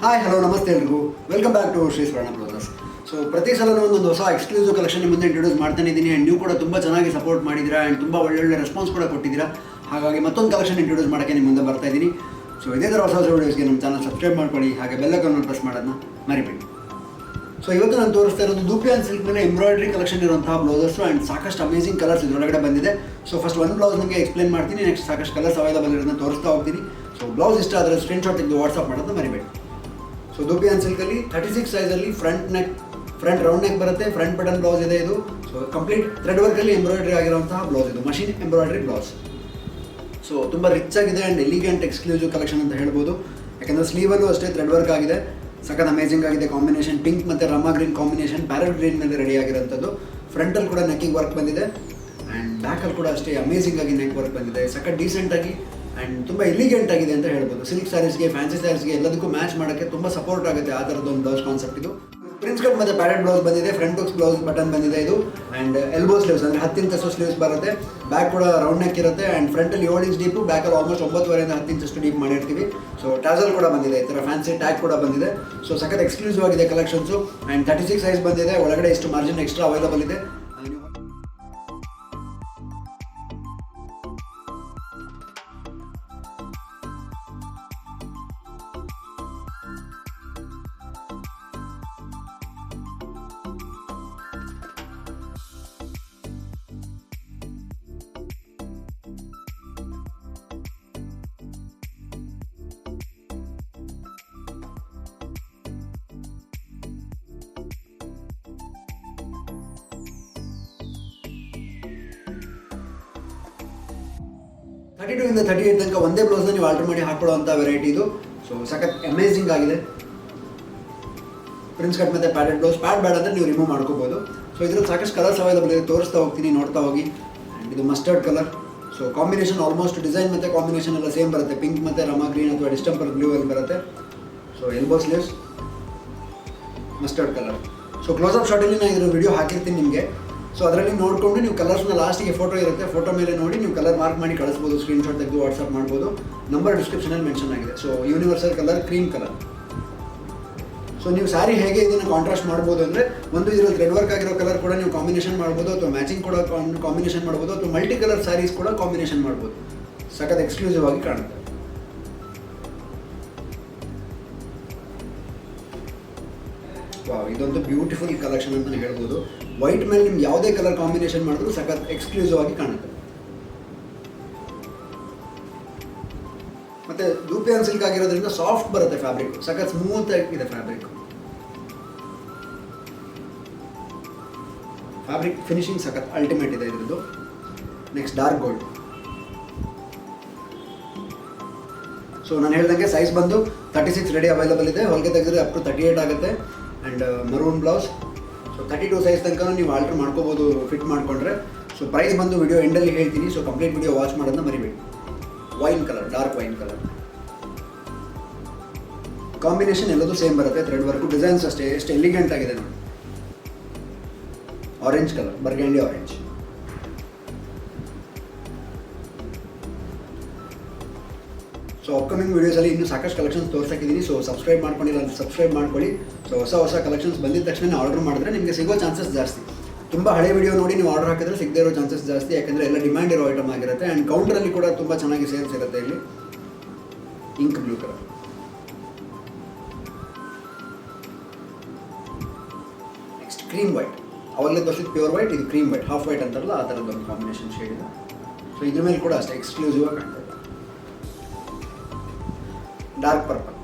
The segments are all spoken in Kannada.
ಹಾಯ್ ಹಲೋ ನಮಸ್ತೆ ಎಲ್ರಿಗೂ ವೆಲ್ಕಮ್ ಬ್ಯಾಕ್ ಟು ಶ್ರೀ ಸ್ವರ್ಣ ಬ್ರದರ್ಸ್. ಸೊ ಪ್ರತಿ ಸಲ ಒಂದು ಹೊಸ ಎಕ್ಸ್ಕ್ಲೂಸಿವ್ ಕಲೆಕ್ಷನ್ ನಿಮ್ಮ ಮುಂದೆ ಇಂಟ್ರೊಡ್ಯೂಸ್ ಮಾಡ್ತಾನೆ ಇದ್ದೀನಿ. ಆ್ಯಂಡ್ ನೀವು ಕೂಡ ತುಂಬ ಚೆನ್ನಾಗಿ ಸಪೋರ್ಟ್ ಮಾಡಿದ್ದೀರಾ ಆ್ಯಂಡ್ ತುಂಬ ಒಳ್ಳೊಳ್ಳೆ ರೆಸ್ಪಾನ್ಸ್ ಕೂಡ ಕೊಟ್ಟಿದ್ದೀರಾ. ಹಾಗಾಗಿ ಮತ್ತೊಂದು ಕಲೆಕ್ಷನ್ ಇಂಟ್ರೊಡ್ಯೂಸ್ ಮಾಡೋಕ್ಕೆ ನಿಮ್ಮ ಮುಂದೆ ಬರ್ತಾ ಇದ್ದೀನಿ. ಸೊ ಇದೇ ಥರ ಹೊಸ ವೀಡಿಯೋಸ್ಗೆ ನಮ್ಮ ಚಾನಲ್ ಸಬ್ಸ್ಕ್ರೈಬ್ ಮಾಡ್ಕೊಳ್ಳಿ, ಹಾಗೆ ಬೆಲ್ ಐಕಾನ್ ಪ್ರೆಸ್ ಮಾಡೋದನ್ನ ಮರಿಬೇಡಿ. ಸೊ ಇವತ್ತು ನಾನು ತೋರಿಸ್ತಾ ಇರೋದು ದೂಪಿಯಾನ್ ಸಿಲ್ಕ್ ಮೇಲೆ ಎಂಬ್ರಾಯ್ಡ್ರಿ ಕಲೆಕ್ಷನ್ ಇರುವಂತಹ ಬ್ಲೌಸಸ್ ಆ್ಯಂಡ್ ಸಾಕಷ್ಟು ಅಮೇಜಿಂಗ್ ಕಲರ್ಸ್ ಇದರೊಳಗಡೆ ಬಂದಿದೆ. ಸೊ ಫಸ್ಟ್ ಒಂದು ಬ್ಲೌಸ್ ನಿಮಗೆ ಎಕ್ಸ್ಪ್ಲೇನ್ ಮಾಡ್ತೀನಿ, ನೆಕ್ಸ್ಟ್ ಸಾಕಷ್ಟು ಕಲರ್ಸ್ ಅವೈಲೇಬಲ್ ಇರೋದನ್ನ ತೋರಿಸ್ತಾ ಹೋಗ್ತೀನಿ. ಸೊ ಬ್ಲೌಸ್ ಇಷ್ಟ ಆದರೆ ಸ್ಕ್ರೀನ್ಶಾಟ್ ತೆಗೆದು ವಾಟ್ಸಪ್ ಮಾಡೋದನ್ನ ಮರಿಬೇಡಿ. ಸೊ ದೂಪಿಯಾನ್ ಸಿಲ್ಕಲ್ಲಿ 36 ಸೈಜಲ್ಲಿ ಫ್ರಂಟ್ ರೌಂಡ್ ನೆಕ್ ಬರುತ್ತೆ, ಫ್ರಂಟ್ ಬಟನ್ ಬ್ಲೌಸ್ ಇದೆ ಇದು. ಸೊ ಕಂಪ್ಲೀಟ್ ಥ್ರೆಡ್ ವರ್ಕಲ್ಲಿ ಎಂಬ್ರಾಯ್ಡ್ರಿ ಆಗಿರುವಂತಹ ಬ್ಲೌಸ್ ಇದು, ಮಷಿನ್ ಎಂಬ್ರಾಯ್ಡ್ರಿ ಬ್ಲೌಸ್. ಸೊ ತುಂಬ ರಿಚ್ ಆಗಿದೆ ಆ್ಯಂಡ್ ಎಲಿಗೆಂಟ್ ಎಕ್ಸ್ಕ್ಲೂಸಿವ್ ಕಲೆಕ್ಷನ್ ಅಂತ ಹೇಳ್ಬೋದು. ಯಾಕಂದರೆ ಸ್ಲೀವಲ್ಲೂ ಅಷ್ಟೇ ಥ್ರೆಡ್ ವರ್ಕ್ ಆಗಿದೆ, ಸಖತ್ ಅಮೇಜಿಂಗ್ ಆಗಿದೆ. ಕಾಂಬಿನೇಷನ್ ಪಿಂಕ್ ಮತ್ತು ರಮಾ ಗ್ರೀನ್ ಕಾಂಬಿನೇಷನ್ ಪ್ಯಾರೆಟ್ ಗ್ರೀನ್ ಮೇಲೆ ರೆಡಿ ಆಗಿರೋಂಥದ್ದು. ಫ್ರಂಟಲ್ಲಿ ಕೂಡ ನೆಕ್ಕಿಂಗ್ ವರ್ಕ್ ಬಂದಿದೆ ಆ್ಯಂಡ್ ಬ್ಯಾಕಲ್ಲಿ ಕೂಡ ಅಷ್ಟೇ ಅಮೇಜಿಂಗ್ ಆಗಿ ನೆಕ್ ವರ್ಕ್ ಬಂದಿದೆ. ಸಖತ್ ಡೀಸೆಂಟಾಗಿ ಆ್ಯಂಡ್ ತುಂಬ ಎಲಿಗೆಂಟ್ ಆಗಿದೆ ಅಂತ ಹೇಳ್ಬೋದು. ಸಿಲ್ಕ್ ಸ್ಯಾರೀಸ್ಗೆ, ಫ್ಯಾನ್ಸಿ ಸ್ಯಾರೀಸ್ಗೆ ಎಲ್ಲದಕ್ಕೂ ಮ್ಯಾಚ್ ಮಾಡೋಕ್ಕೆ ತುಂಬ ಸಪೋರ್ಟ್ ಆಗುತ್ತೆ ಆ ಥರದ್ದು ಒಂದು ಬ್ಲೌಸ್ ಕಾನ್ಸೆಪ್ಟ್ ಇದು. ಪ್ರಿನ್ಸ್ ಕಟ್ ಮತ್ತು ಪ್ಯಾರೆಟ್ ಬ್ಲೌಸ್ ಬಂದಿದೆ, ಫ್ರಂಟ್ ಹುಕ್ಸ್ ಬ್ಲೌಸ್ ಬಟನ್ ಬಂದಿದೆ ಇದು. ಆ್ಯಂಡ್ ಎಲ್ಬೋ ಸ್ಲೀವ್ಸ್ ಅಂದರೆ 10 ಇಂಚಷ್ಟು ಸ್ಲೀವ್ಸ್ ಬರುತ್ತೆ. ಬ್ಯಾಕ್ ಕೂಡ ರೌಂಡ್ ನೆಕ್ ಇರುತ್ತೆ ಆ್ಯಂಡ್ ಫ್ರಂಟಲ್ಲಿ 7 ಇಂಚ್ ಡೀಪು, ಬ್ಯಾಕಲ್ಲಿ ಆಲ್ಮೋಸ್ಟ್ 9.5 10 ಇಂಚಷ್ಟು ಡೀಪ್ ಮಾಡಿರ್ತೀವಿ. ಸೊ ಟ್ಯಾಸಲ್ ಕೂಡ ಬಂದಿದೆ, ಈ ಥರ ಫ್ಯಾನ್ಸಿ ಟ್ಯಾಗ್ ಕೂಡ ಬಂದಿದೆ. ಸೊ ಸಖತ್ ಎಕ್ಸ್ಕ್ಲೂಸಿವ್ ಆಗಿದೆ ಕಲೆಕ್ಷನ್ಸು ಆ್ಯಂಡ್ 36 ಸೈಜ್ ಬಂದಿದೆ. ಒಳಗಡೆ ಇಷ್ಟು ಮಾರ್ಜಿನ್ ಎಕ್ಸ್ಟ್ರಾ ಅವೈಲೇಬಲ್ ಇದೆ. ಥರ್ಟಿ ಟೂ ಇಂದ 38 ತನಕ ಒಂದೇ ಬ್ಲೌಸ್ನ ನೀವು ಆಲ್ಟರ್ ಮಾಡಿ ಹಾಕೊಳ್ಳುವಂಥ ವೆರೈಟಿ ಇದು. ಸೊ ಸಖತ್ ಅಮೇಜಿಂಗ್ ಆಗಿದೆ. ಪ್ರಿನ್ಸ್ ಕಟ್ ಮತ್ತು ಪ್ಯಾಡೆಡ್ ಬ್ಲೌಸ್, ಪ್ಯಾಡ್ ಬೇಡ ಅಂದರೆ ನೀವು ರಿಮೂವ್ ಮಾಡ್ಕೋಬೋದು. ಸೊ ಇದರಲ್ಲಿ ಸಾಕಷ್ಟು ಕಲರ್ಸ್ ಅವೈಲೇಬಲ್ ಇದೆ, ತೋರಿಸ್ತಾ ಹೋಗ್ತೀನಿ, ನೋಡ್ತಾ ಹೋಗಿ. ಆ್ಯಂಡ್ ಇದು mustard colour. So combination almost design ಮತ್ತು ಕಾಂಬಿನೇಷನ್ ಎಲ್ಲ ಸೇಮ್ ಬರುತ್ತೆ, ಪಿಂಕ್ ಮತ್ತು ರಮಾ ಗ್ರೀನ್ ಅಥವಾ ಡಿಸ್ಟೆಂಪರ್ ಬ್ಲೂ ಅಲ್ಲಿ ಬರುತ್ತೆ. So elbow sleeves, mustard colour. So closeup ಶಾರ್ಟಲ್ಲಿ ನಾನು ಇದರ ವಿಡಿಯೋ ಹಾಕಿರ್ತೀನಿ ನಿಮಗೆ. ಸೊ ಅದರಲ್ಲಿ ನೋಡಿಕೊಂಡು ನೀವು ಕಲರ್ಸ್ನ ಲಾಸ್ಟಿಗೆ ಫೋಟೋ ಇರುತ್ತೆ, ಫೋಟೋ ಮೇಲೆ ನೋಡಿ ನೀವು ಕಲರ್ ಮಾರ್ಕ್ ಮಾಡಿ ಕಳಿಸ್ಬೋದು, ಸ್ಕ್ರೀನ್ಶಾಟ್ ತೆಗೆದು ವಾಟ್ಸಪ್ ಮಾಡ್ಬೋದು. ನಂಬರ್ ಡಿಸ್ಕ್ರಿಪ್ಷನಲ್ಲಿ ಮೆನ್ಷನ್ ಆಗಿದೆ. So universal colour cream colour. So ನೀವು ಸ್ಯಾರಿ ಹೇಗೆ ಇದನ್ನು ಕಾಂಟ್ರಾಸ್ಟ್ ಮಾಡ್ಬೋದು ಅಂದರೆ, ಒಂದು ಇದರಲ್ಲಿ ಥ್ರೆಡ್ ವರ್ಕ್ ಆಗಿರೋ ಕಲರ್ ಕೂಡ ನೀವು ಕಾಂಬಿನೇಷನ್ ಮಾಡ್ಬೋದು, ಅಥವಾ ಮ್ಯಾಚಿಂಗ್ ಕೂಡ ಕಾಂಬಿನೇಷನ್ ಮಾಡ್ಬೋದು, ಅಥವಾ ಮಲ್ಟಿ ಕಲರ್ ಸ್ಯಾರೀಸ್ ಕೂಡ ಕಾಂಬಿನೇಷನ್ ಮಾಡ್ಬೋದು. ಸಖತ್ ಎಕ್ಸ್ಕ್ಲೂಸಿವ್ ಆಗಿ ಕಾಣುತ್ತೆ. ವಾವ್, ಇದೊಂದು ಬ್ಯೂಟಿಫುಲ್ ಕಲೆಕ್ಷನ್ ಅಂತಲೇ ಹೇಳ್ಬೋದು. ವೈಟ್ ಮೇಲೆ ನಿಮ್ಗೆ ಯಾವುದೇ ಕಲರ್ ಕಾಂಬಿನೇಷನ್ ಮಾಡಿದ್ರು ಸಖತ್ ಎಕ್ಸ್ಕ್ಲೂಸಿವ್ ಆಗಿ ಕಾಣುತ್ತೆ. ಮತ್ತೆ ದೂಪಿಯಾನ್ ಸಿಲ್ಕ್ ಆಗಿರೋದ್ರಿಂದ ಸಾಫ್ಟ್ ಬರುತ್ತೆ ಫ್ಯಾಬ್ರಿಕ್, ಸಖತ್ ಸ್ಮೂತ್ ಆಗಿದೆ ಫ್ಯಾಬ್ರಿಕ್ ಫಿನಿಶಿಂಗ್ ಸಖತ್ ಅಲ್ಟಿಮೇಟ್ ಇದೆ ಇದ್ರದ್ದು. Next dark gold. ಸೊ ನಾನು ಹೇಳ್ದಂಗೆ ಸೈಜ್ ಬಂದು 36 ರೆಡಿ ಅವೈಲೇಬಲ್ ಇದೆ, ಹೊಲಿಗೆ ತೆಗೆದ್ರೆ ಅಪ್ ಟು 38 ಆಗುತ್ತೆ. And maroon blouse. So 32 size ತನಕ ನೀವು ಆಲ್ಟರ್ ಮಾಡ್ಕೋಬೋದು ಫಿಟ್ ಮಾಡಿಕೊಂಡ್ರೆ. ಸೊ ಪ್ರೈಸ್ ಬಂದು ವಿಡಿಯೋ ಎಂಡಲ್ಲಿ ಹೇಳ್ತೀನಿ, ಸೊ ಕಂಪ್ಲೀಟ್ ವಿಡಿಯೋ ವಾಚ್ ಮಾಡೋದನ್ನ ಮರಿಬೇಡಿ. Wine colour, dark wine colour. Combination ಎಲ್ಲದೂ ಸೇಮ್ ಬರುತ್ತೆ, ಥ್ರೆಡ್ ವರ್ಕು, ಡಿಸೈನ್ಸ್ ಅಷ್ಟೇ ಎಷ್ಟು ಎಲಿಗೆಂಟ್ ಆಗಿದೆ ನೋಡಿ. Orange colour, burgundy orange. So upcoming ವೀಡಿಯೋಸಲ್ಲಿ ಇನ್ನೂ ಸಾಕಷ್ಟು ಕಲೆಕ್ಷನ್ಸ್ ತೋರಿಸಾಕಿದ್ದೀನಿ. ಸೊ ಸಬ್ಸ್ಕ್ರೈಬ್ ಮಾಡ್ಕೊಂಡಿಲ್ಲ ಅಂತ ಸಬ್ಸ್ಕ್ರೈಬ್ ಮಾಡ್ಕೊಳ್ಳಿ. ಸೊ ಹೊಸ ಕಲೆಕ್ಷನ್ಸ್ ಬಂದಿದ ತಕ್ಷಣ ಆರ್ಡರ್ ಮಾಡಿದ್ರೆ ನಿಮಗೆ ಸಿಗೋ ಚಾನ್ಸಸ್ ಜಾಸ್ತಿ. ತುಂಬ ಹಳೆ ವಿಡಿಯೋ ನೋಡಿ ನೀವು ಆರ್ಡರ್ ಹಾಕಿದ್ರೆ ಸಿಗದೇ ಇರೋ ಚಾನ್ಸಸ್ ಜಾಸ್ತಿ, ಯಾಕಂದರೆ ಎಲ್ಲ ಡಿಮ್ಯಾಂಡ್ ಇರೋ ಐಟಮ್ ಆಗಿರುತ್ತೆ. ಆ್ಯಂಡ್ ಕೌಂಟರಲ್ಲಿ ಕೂಡ ತುಂಬ ಚೆನ್ನಾಗಿ ಸೇಲ್ಸ್ ಇರುತ್ತೆ. ಇಲ್ಲಿ ink blue colour. Next cream white. ಅವಲ್ಲೇ ತೋರಿಸಿದ ಪ್ಯೂರ್ ವೈಟ್, ಇದು ಕ್ರೀಮ್ ವೈಟ್, ಹಾಫ್ ವೈಟ್ ಅಂತಾರಲ್ಲ ಆ ಥರದ್ದು ಒಂದು ಕಾಂಬಿನೇಷನ್ ಶೇಡ್ ಇದೆ. ಸೊ ಇದ್ರ ಮೇಲೆ ಕೂಡ ಅಷ್ಟೇ ಎಕ್ಸ್ಕ್ಲೂಸಿವ್ ಆಗಿ ಕಾಣ್ತದೆ. ಡಾರ್ಕ್ ಪರ್ಪಲ್,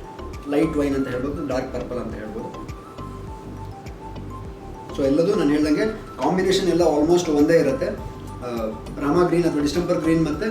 ಲೈಟ್ ವೈನ್ ಅಂತ ಹೇಳ್ಬೋದು, ಡಾರ್ಕ್ ಪರ್ಪಲ್ ಅಂತ ಹೇಳ್ಬೋದು. ಸೊ ಎಲ್ಲದೂ ನಾನು ಹೇಳ್ದಂಗೆ ಕಾಂಬಿನೇಷನ್ ಎಲ್ಲ ಆಲ್ಮೋಸ್ಟ್ ಒಂದೇ ಇರುತ್ತೆ. ರಾಮಾ ಗ್ರೀನ್ ಅಥವಾ ಡಿಸ್ಟೆಂಪರ್ ಗ್ರೀನ್ ಮತ್ತು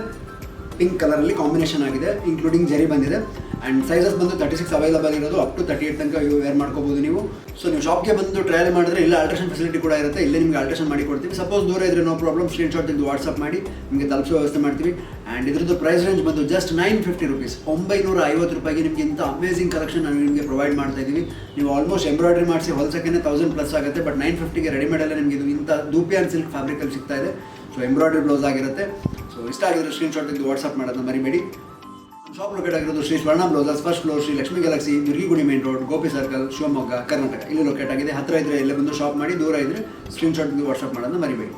ಪಿಂಕ್ ಕಲರಲ್ಲಿ ಕಾಂಬಿನೇಷನ್ ಆಗಿದೆ, ಇನ್ಕ್ಲೂಡಿಂಗ್ ಜರಿ ಬಂದಿದೆ. ಆ್ಯಂಡ್ ಸೈಜಸ್ ಬಂದು 36 ಅವೈಲೇಬಲ್ ಇರೋದು, ಅಪ್ ಟು 38 ತನಕ ವೇರ್ ಮಾಡ್ಕೋಬೋದು ನೀವು. ಸೊ ನೀವು ಶಾಪ್ಗೆ ಬಂದು ಟ್ರಯಲ್ ಮಾಡಿದ್ರೆ ಇಲ್ಲ ಆಲ್ಟ್ರೇಷನ್ ಫೆಸಿಲಿಟಿ ಕೂಡ ಇರುತ್ತೆ, ಇಲ್ಲೇ ನಿಮಗೆ ಆಲ್ಟ್ರೇಷನ್ ಮಾಡಿ ಕೊಡ್ತೀವಿ. ಸಪೋಸ್ ದೂರ ಇದ್ದರೆ ನೋ ಪ್ರಾಬ್ಲಮ್, ಸ್ಕ್ರೀನ್ಶಾಟ್ ತೆಗೆದು ವಾಟ್ಸಪ್ ಮಾಡಿ ನಿಮಗೆ ತಲುಪಿಸೋ ವ್ಯವಸ್ಥೆ ಮಾಡ್ತೀವಿ. ಆ್ಯಂಡ್ ಇದ್ರದ್ದು ಪ್ರೈಸ್ ರೇಂಜ್ ಬಂದು ಜಸ್ಟ್ 950 ರೂಪೀಸ್, 950 ರೂಪಾಯಿಗೆ ನಿಮಗೆ ಇಂಥ ಅಮೇಜಿಂಗ್ ಕಲೆಕ್ಷನ್ ನಾವು ನಿಮಗೆ ಪ್ರೊವೈಡ್ ಮಾಡ್ತಾ ಇದ್ದೀವಿ. ನೀವು ಆಲ್ಮೋಸ್ಟ್ ಎಂಬ್ರಾಯ್ಡ್ರಿ ಮಾಡಿಸಿ ಹೊಲಸಕ್ಕೆ 1000+ ಆಗುತ್ತೆ, ಬಟ್ 950ಗೆ ರೆಡಿಮೇಡಲ್ಲೇ ನಿಮಗೆ ಇದು ಇಂಥ ದೂಪಿಯಾನ್ ಸಿಲ್ಕ್ ಫ್ಯಾಬ್ರಿಕಲ್ಲಿ ಸಿಗ್ತಾ ಇದೆ. ಸೊ ಎಂಬ್ರಾಯ್ಡ್ರಿ ಬ್ಲೌಸ್ ಆಗಿರುತ್ತೆ. ಸೊ ಇಷ್ಟ ಆಗಿದ್ರೆ ಸ್ಕ್ರೀನ್ಶಾಟ್ ತೆಗೆದು ವಾಟ್ಸಪ್ ಮಾಡೋದನ್ನ ಮರಿಬೇಡಿ. ಶಾಪ್ ಲೊಕೇಟ್ ಆಗಿರೋದು Shri Swarna blouses, first floor, Shri Lakshmi galaxy, Durgigudi main road, Gopi circle, Shivamogga, Karnataka. ಇಲ್ಲಿ ಲೊಕೇಟ್ ಆಗಿದೆ. ಹತ್ತಿರ ಇದ್ದರೆ ಇಲ್ಲೇ ಬಂದು ಶಾಪ್ ಮಾಡಿ, ದೂರ ಇದ್ದರೆ ಸ್ಕ್ರೀನ್ಶಾಟ್ ವಾಟ್ಸಪ್ ಮಾಡೋದನ್ನ ಮರಿಬೇಡಿ.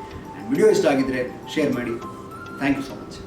ವಿಡಿಯೋ ಇಷ್ಟ ಆಗಿದ್ದರೆ ಶೇರ್ ಮಾಡಿ. Thank you so much.